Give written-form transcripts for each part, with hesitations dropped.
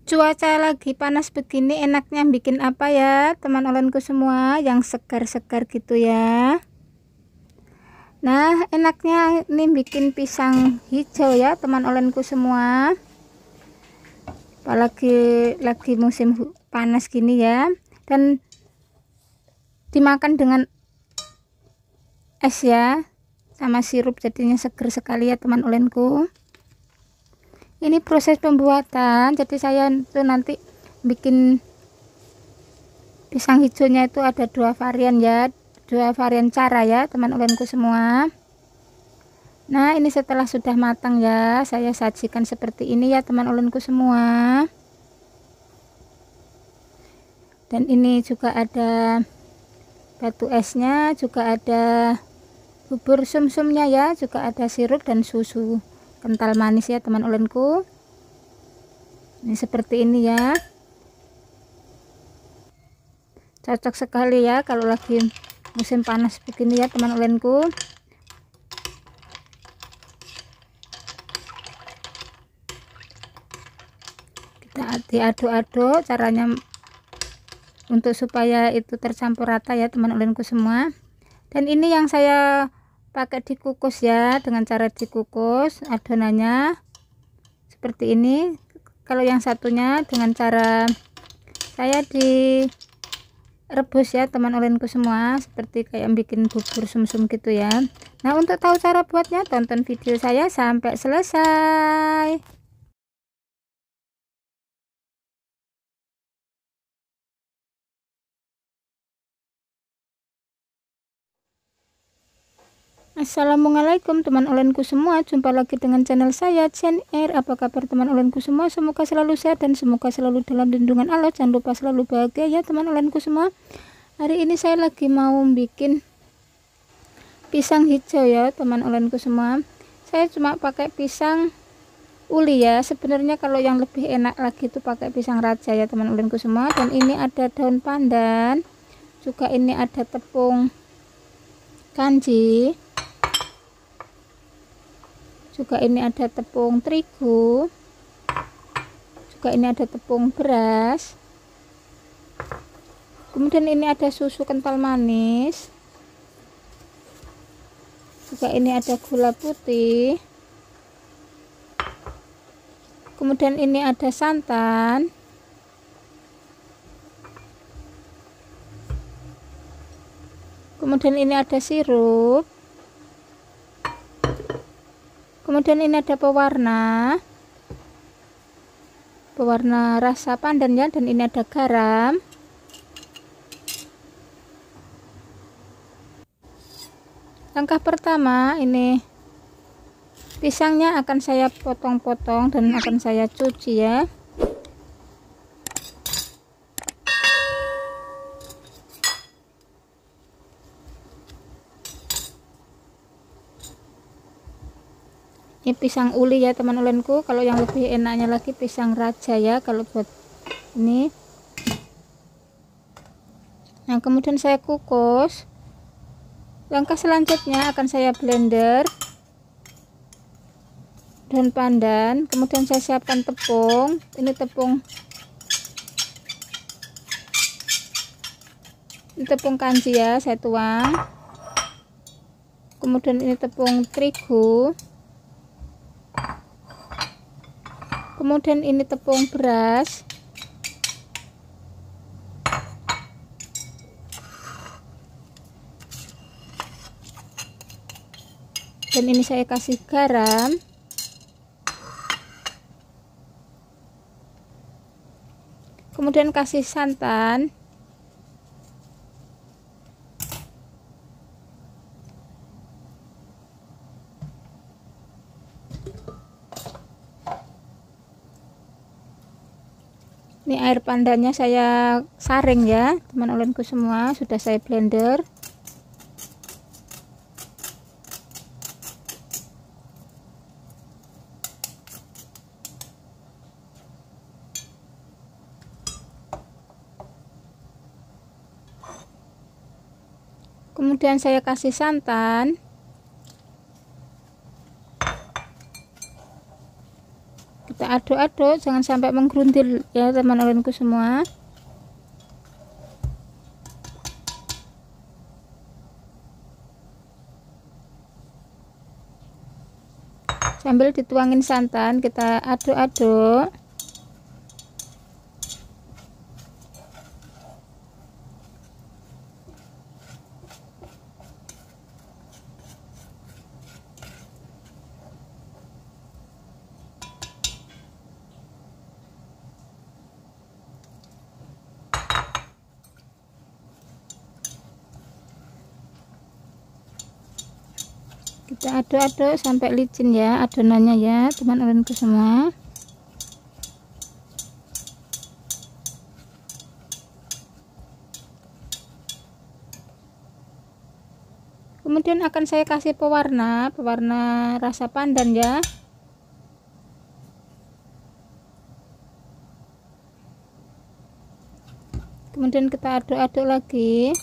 Cuaca lagi panas begini enaknya bikin apa ya teman olenku semua, yang segar-segar gitu ya. Nah, enaknya ini bikin pisang hijau ya teman olenku semua. Apalagi lagi musim panas gini ya, dan dimakan dengan es ya, sama sirup, jadinya seger sekali ya teman olenku. Ini proses pembuatan, jadi saya itu nanti bikin pisang hijaunya itu ada dua varian ya, dua varian cara ya teman olenku semua. Nah, ini setelah sudah matang ya, saya sajikan seperti ini ya teman olenku semua. Dan ini juga ada batu esnya, juga ada bubur sumsumnya ya, juga ada sirup dan susu kental manis ya teman olenku. Ini seperti ini ya, cocok sekali ya kalau lagi musim panas begini ya teman olenku. Kita diaduk-aduk caranya untuk supaya itu tercampur rata ya teman olenku semua. Dan ini yang saya pakai dikukus ya, dengan cara dikukus adonannya seperti ini. Kalau yang satunya dengan cara saya direbus ya teman olenku semua, seperti kayak bikin bubur sumsum gitu ya. Nah, untuk tahu cara buatnya tonton video saya sampai selesai. Assalamualaikum teman olenku semua, jumpa lagi dengan channel saya Chen Air. Apa kabar teman olenku semua? Semoga selalu sehat dan semoga selalu dalam lindungan Allah. Jangan lupa selalu bahagia ya teman olenku semua. Hari ini saya lagi mau bikin pisang hijau ya teman olenku semua. Saya cuma pakai pisang uli ya. Sebenarnya kalau yang lebih enak lagi itu pakai pisang raja ya teman olenku semua. Dan ini ada daun pandan, juga ini ada tepung kanji, juga ini ada tepung terigu, juga ini ada tepung beras, kemudian ini ada susu kental manis, juga ini ada gula putih, kemudian ini ada santan, kemudian ini ada sirup, kemudian ini ada pewarna rasa pandan ya, dan ini ada garam. Langkah pertama, ini pisangnya akan saya potong-potong dan akan saya cuci ya. Ini pisang uli ya teman olenku. Kalau yang lebih enaknya lagi pisang raja ya kalau buat ini. Nah, kemudian saya kukus. Langkah selanjutnya akan saya blender daun pandan, kemudian saya siapkan tepung. Ini tepung kanji ya, saya tuang. Kemudian ini tepung terigu, kemudian ini tepung beras, dan ini saya kasih garam, kemudian kasih santan, ini air pandannya saya saring ya teman olenku semua, sudah saya blender. Kemudian saya kasih santan, kita aduk-aduk, jangan sampai menggeruntil ya teman ulunku semua. Sambil dituangin santan, kita aduk-aduk. Kita aduk-aduk sampai licin ya adonannya ya teman ulunku semua. Kemudian akan saya kasih pewarna rasa pandan ya. Kemudian kita aduk-aduk lagi.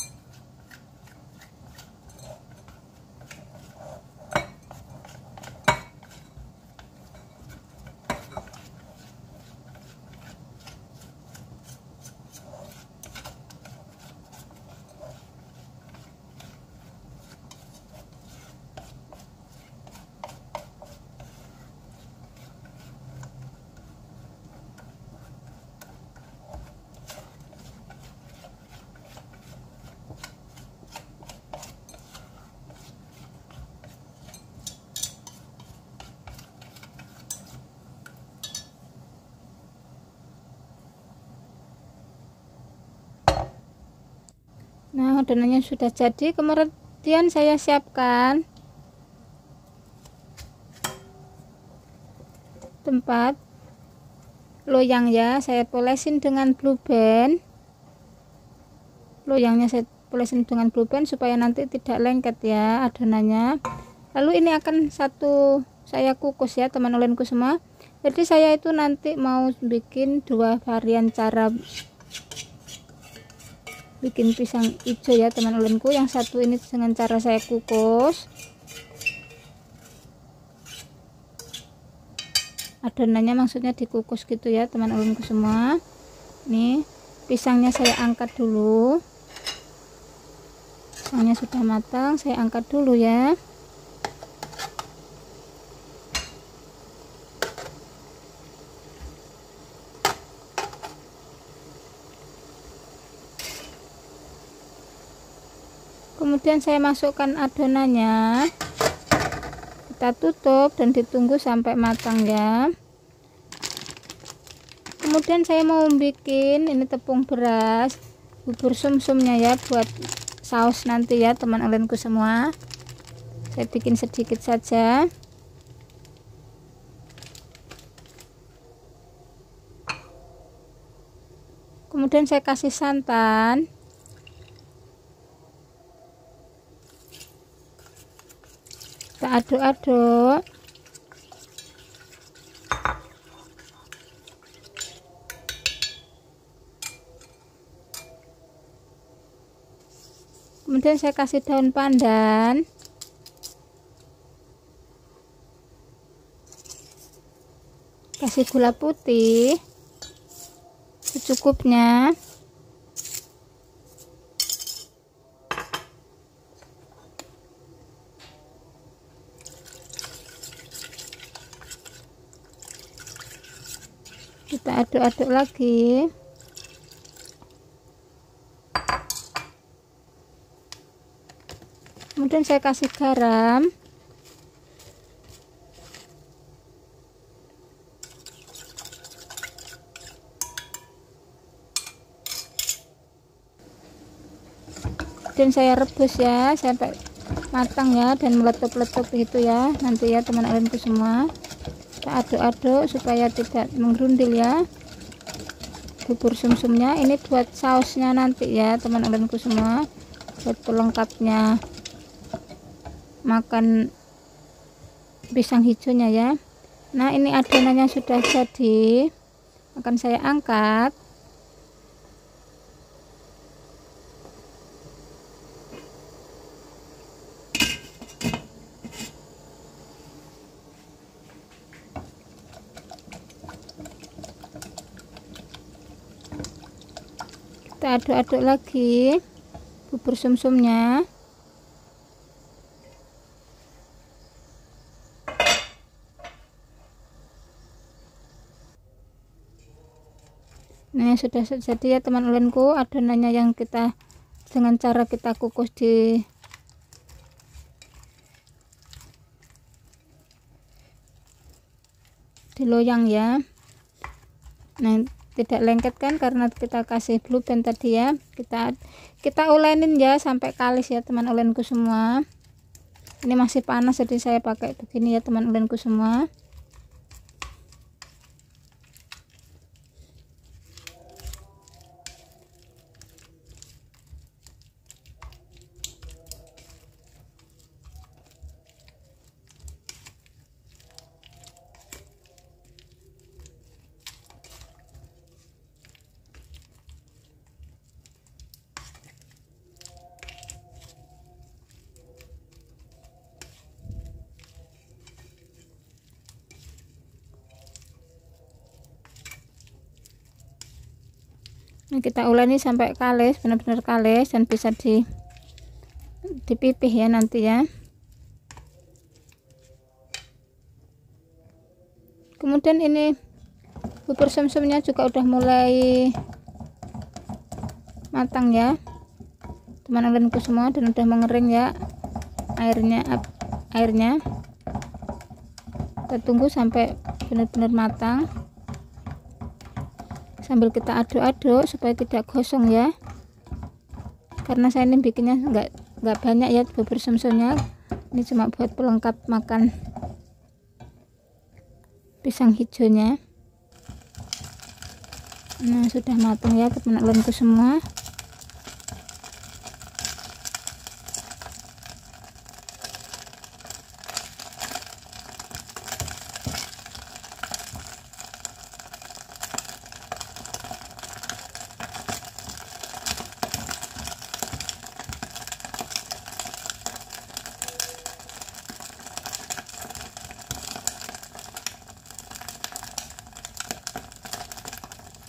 Nah, adonannya sudah jadi. Kemudian saya siapkan tempat loyang ya. Saya polesin dengan blue band. Loyangnya saya polesin dengan blue band supaya nanti tidak lengket ya adonannya. Lalu ini akan satu saya kukus ya teman ulunku semua. Jadi saya itu nanti mau bikin dua varian cara bikin pisang hijau ya teman ulunku. Yang satu ini dengan cara saya kukus adonannya, maksudnya dikukus gitu ya teman ulunku semua. Nih pisangnya saya angkat dulu, pisangnya sudah matang, saya angkat dulu ya. Kemudian saya masukkan adonannya, kita tutup dan ditunggu sampai matang ya. Kemudian saya mau bikin ini tepung beras, bubur sumsumnya ya buat saus nanti ya teman ulunku semua. Saya bikin sedikit saja. Kemudian saya kasih santan. Kita aduk-aduk. Kemudian saya kasih daun pandan. Kasih gula putih secukupnya. Kita aduk-aduk lagi. Kemudian saya kasih garam. Dan saya rebus ya sampai matang ya dan meletup-letup gitu ya nanti ya teman ulunku semua. Kita aduk-aduk supaya tidak menggerundil ya bubur sumsumnya. Ini buat sausnya nanti ya teman ulunku semua, buat pelengkapnya makan pisang hijaunya ya. Nah ini adonannya sudah jadi, akan saya angkat. Kita aduk-aduk lagi bubur sumsumnya. Nah, sudah jadi ya teman ulunku adonannya yang kita dengan cara kita kukus di loyang ya. Nah, tidak lengket kan karena kita kasih blue band tadi ya. Kita ulenin ya sampai kalis ya teman ulunku semua. Ini masih panas jadi saya pakai begini ya teman ulunku semua. Ini kita uleni sampai kalis, benar-benar kalis dan bisa dipipih ya nanti ya. Kemudian ini bubur sumsumnya juga udah mulai matang ya teman ulunku semua, dan udah mengering ya airnya. Kita tunggu sampai benar-benar matang sambil kita aduk-aduk supaya tidak gosong ya, karena saya ini bikinnya nggak banyak ya bubur sumsumnya, ini cuma buat pelengkap makan pisang hijaunya. Nah, sudah matang ya teman ulunku semua.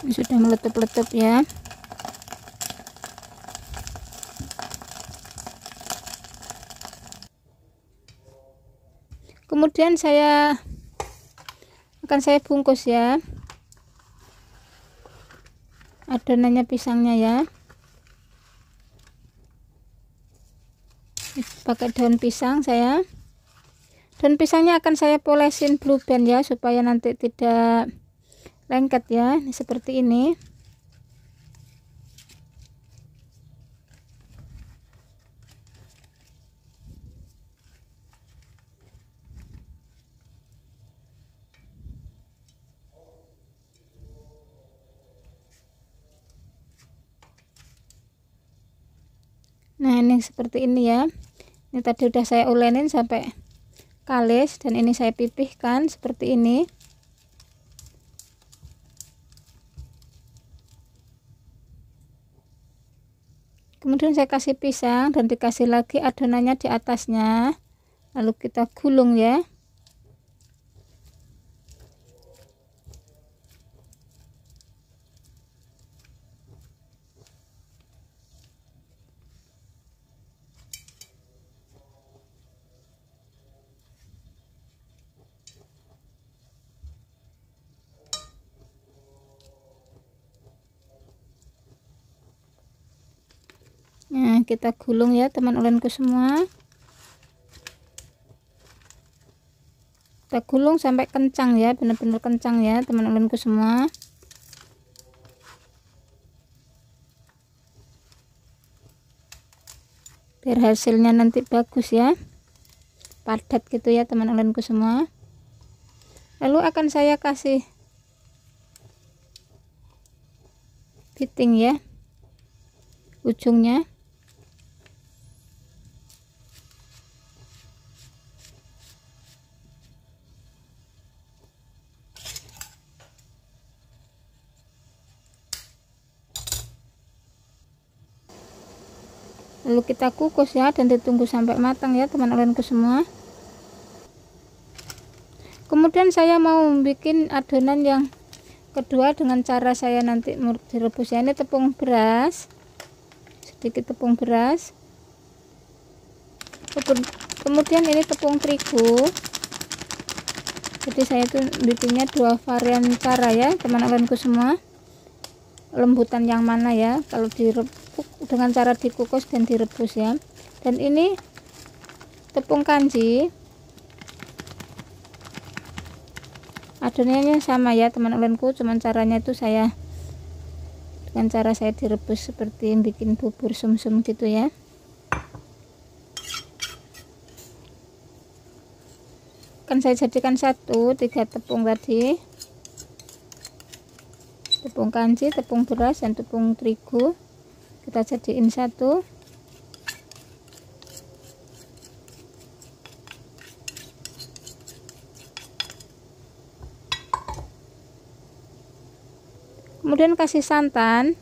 Ini sudah meletup-letup ya. Kemudian akan saya bungkus ya adonannya pisangnya ya. Pakai daun pisang saya. Daun pisangnya akan saya polesin blue band ya supaya nanti tidak lengket ya. Ini seperti ini. Nah, ini seperti ini ya. Ini tadi udah saya ulenin sampai kalis dan ini saya pipihkan seperti ini. Kemudian saya kasih pisang dan dikasih lagi adonannya di atasnya, lalu kita gulung ya. Nah, kita gulung ya teman ulunku semua. Kita gulung sampai kencang ya, benar-benar kencang ya teman ulunku semua. Biar hasilnya nanti bagus ya, padat gitu ya teman ulunku semua. Lalu akan saya kasih fitting ya ujungnya. Lalu kita kukus ya dan ditunggu sampai matang ya teman ulunku semua. Kemudian saya mau bikin adonan yang kedua dengan cara saya nanti direbus ya. Ini tepung beras, sedikit tepung beras, kemudian ini tepung terigu. Jadi saya itu bikinnya dua varian cara ya teman-temanku semua. Lembutan yang mana ya, kalau dengan cara dikukus dan direbus ya. Dan ini tepung kanji, adonannya sama ya teman-temanku, cuman caranya itu saya dengan cara saya direbus seperti bikin bubur sumsum gitu ya. Akan saya jadikan 3 tepung tadi, tepung kanji, tepung beras, dan tepung terigu, kita jadiin 1. Kemudian kasih santan,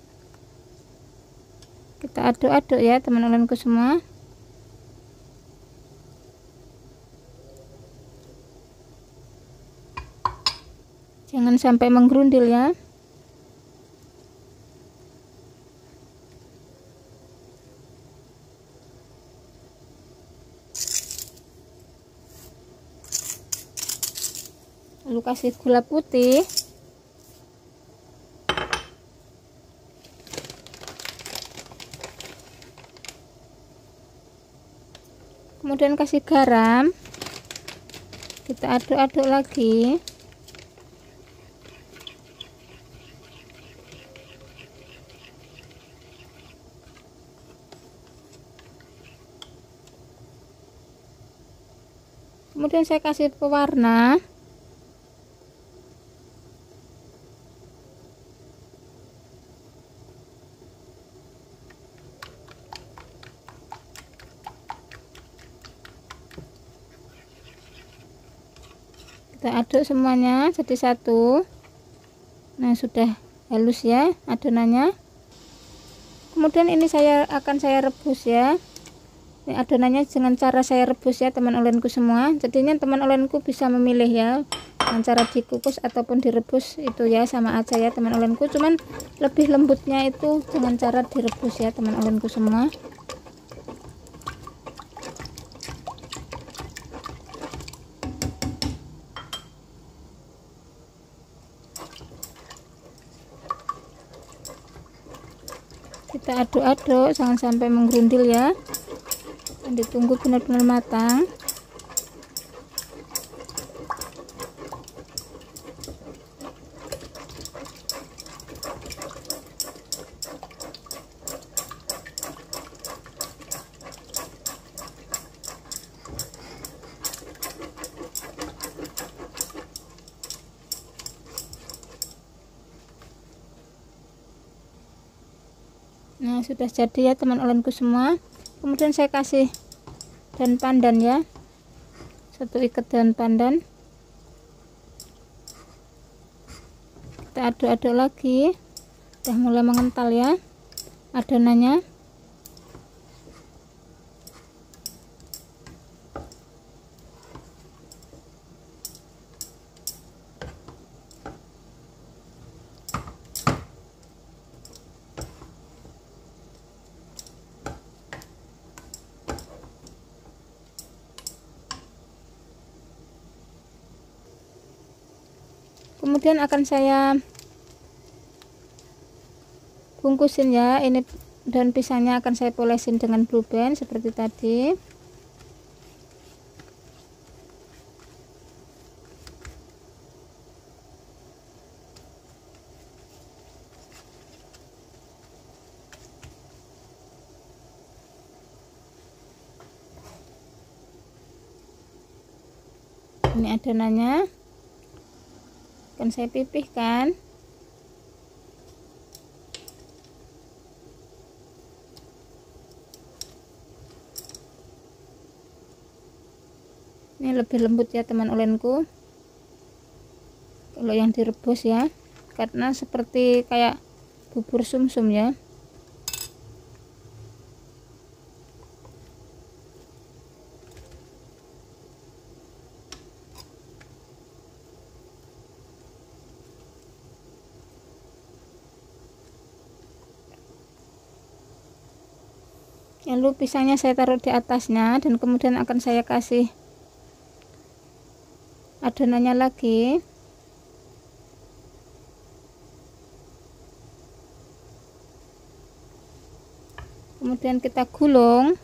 kita aduk-aduk ya teman-temanku semua. Jangan sampai menggerundil ya. Lalu kasih gula putih, kemudian kasih garam, kita aduk-aduk lagi. Kemudian saya kasih pewarna, kita aduk semuanya jadi satu. Nah, sudah halus ya adonannya. Kemudian ini akan saya rebus ya. Ini adonannya dengan cara saya rebus ya teman olenku semua. Jadinya teman olenku bisa memilih ya, dengan cara dikukus ataupun direbus itu ya sama aja ya teman olenku. Cuman lebih lembutnya itu dengan cara direbus ya teman olenku semua. Kita aduk-aduk jangan sampai menggerundil ya, dan ditunggu benar-benar matang. Nah, sudah jadi ya teman olenku semua. Kemudian saya kasih daun pandan ya, 1 ikat daun pandan. Kita aduk-aduk lagi, udah mulai mengental ya adonannya. Kemudian akan saya bungkusin ya. Ini daun pisangnya akan saya polesin dengan blue band seperti tadi. Ini adonannya akan saya pipihkan. Ini lebih lembut ya teman olenku kalau yang direbus ya, karena seperti kayak bubur sumsum ya. Lalu pisangnya saya taruh di atasnya dan kemudian akan saya kasih adonannya lagi. Kemudian kita gulung.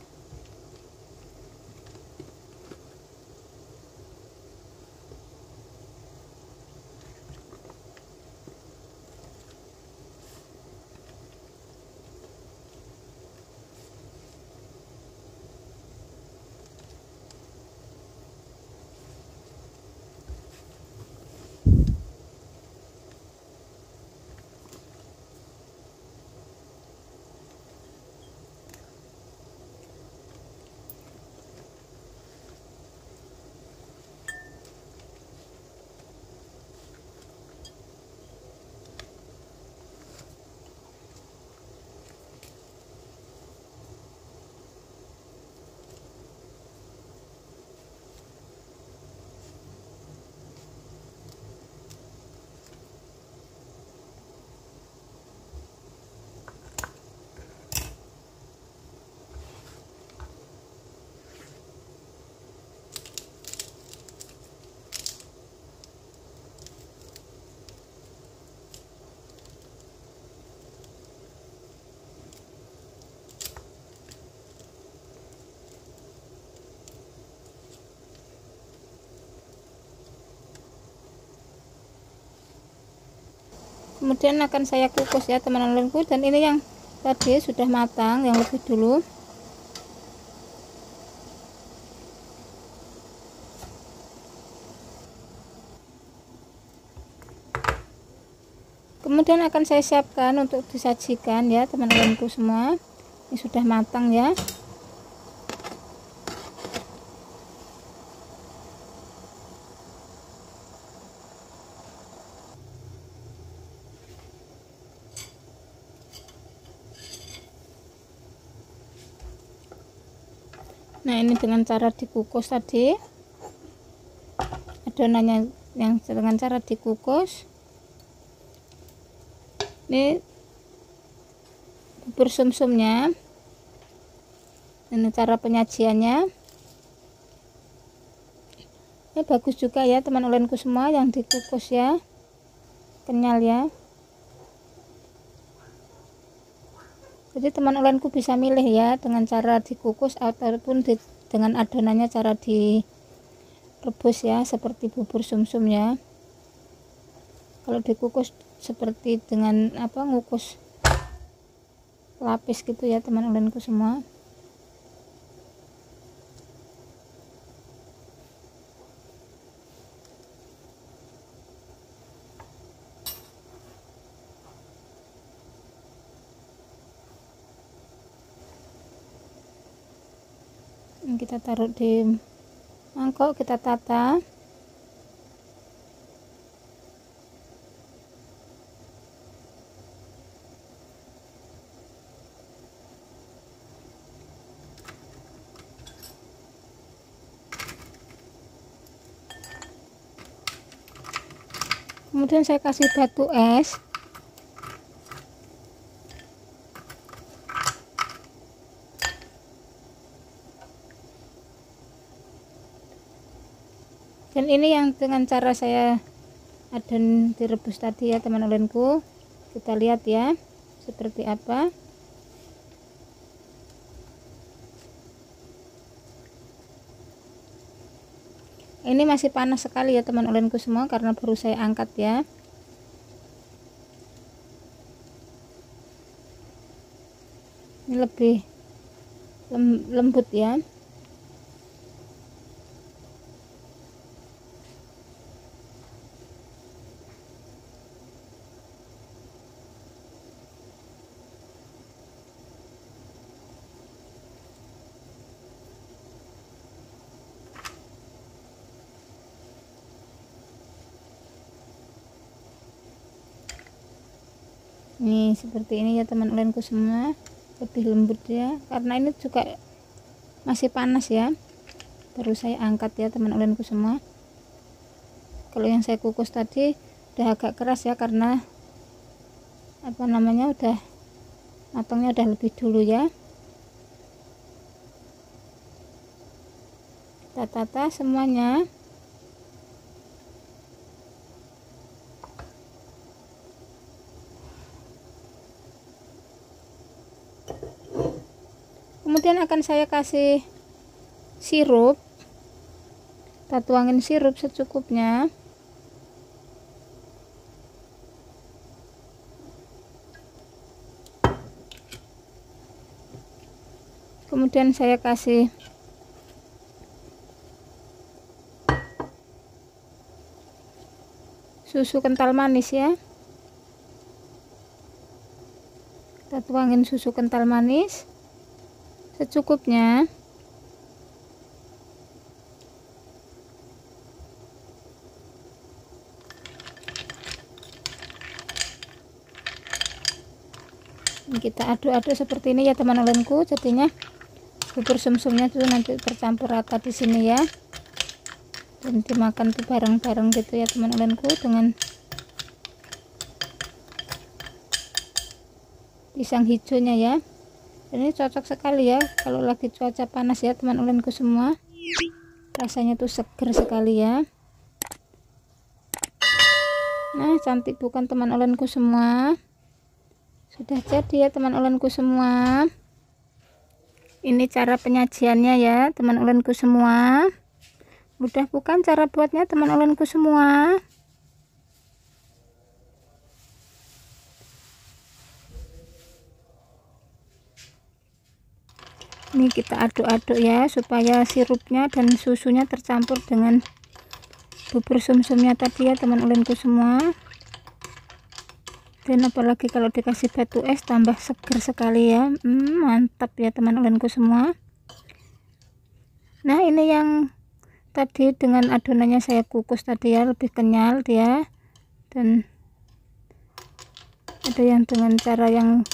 Kemudian akan saya kukus ya teman-temanku, dan ini yang tadi sudah matang yang lebih dulu. Kemudian akan saya siapkan untuk disajikan ya teman-temanku semua. Ini sudah matang ya. Nah, ini dengan cara dikukus tadi, adonannya yang dengan cara dikukus. Ini bubur sumsumnya, ini cara penyajiannya. Ini bagus juga ya teman ulenku semua yang dikukus ya, kenyal ya. Jadi teman ulenku bisa milih ya dengan cara dikukus ataupun dengan adonannya cara direbus ya, seperti bubur sumsum ya. Kalau dikukus seperti dengan ngukus lapis gitu ya teman ulenku semua. Kita taruh di mangkok, kita tata. Kemudian saya kasih batu es. Dan ini yang dengan cara saya adon direbus tadi ya teman ulenku. Kita lihat ya seperti apa. Ini masih panas sekali ya teman ulenku semua karena baru saya angkat ya. Ini lebih lembut ya. Nih seperti ini ya teman ulenku semua, lebih lembut ya, karena ini juga masih panas ya, baru saya angkat ya teman ulenku semua. Kalau yang saya kukus tadi udah agak keras ya, karena udah matangnya udah lebih dulu ya. kita tata semuanya. Kemudian akan saya kasih sirup. Kita tuangin sirup secukupnya. Kemudian saya kasih susu kental manis ya. Kita tuangin susu kental manis secukupnya. Kita aduk-aduk seperti ini ya teman ulenku, jadinya bubur sumsumnya tuh nanti tercampur rata di sini ya, dan dimakan tuh bareng-bareng gitu ya teman ulenku dengan pisang hijaunya ya. Ini cocok sekali ya kalau lagi cuaca panas ya teman ulenku semua, rasanya tuh seger sekali ya. Nah, cantik bukan teman ulenku semua? Sudah jadi ya teman ulenku semua. Ini cara penyajiannya ya teman ulenku semua. Mudah bukan cara buatnya teman ulenku semua? Ini kita aduk-aduk ya supaya sirupnya dan susunya tercampur dengan bubur sumsumnya tadi ya teman ulenku semua. Dan apalagi kalau dikasih batu es tambah seger sekali ya. Mantap ya teman ulenku semua. Nah, ini yang tadi dengan adonannya saya kukus tadi ya, lebih kenyal dia, dan ada yang dengan cara yang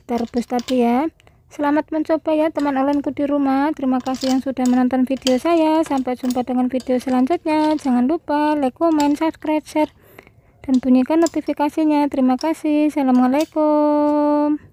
kita rebus tadi ya. Selamat mencoba ya teman ulenku di rumah. Terima kasih yang sudah menonton video saya. Sampai jumpa dengan video selanjutnya. Jangan lupa like, comment, subscribe, share, dan bunyikan notifikasinya. Terima kasih. Assalamualaikum.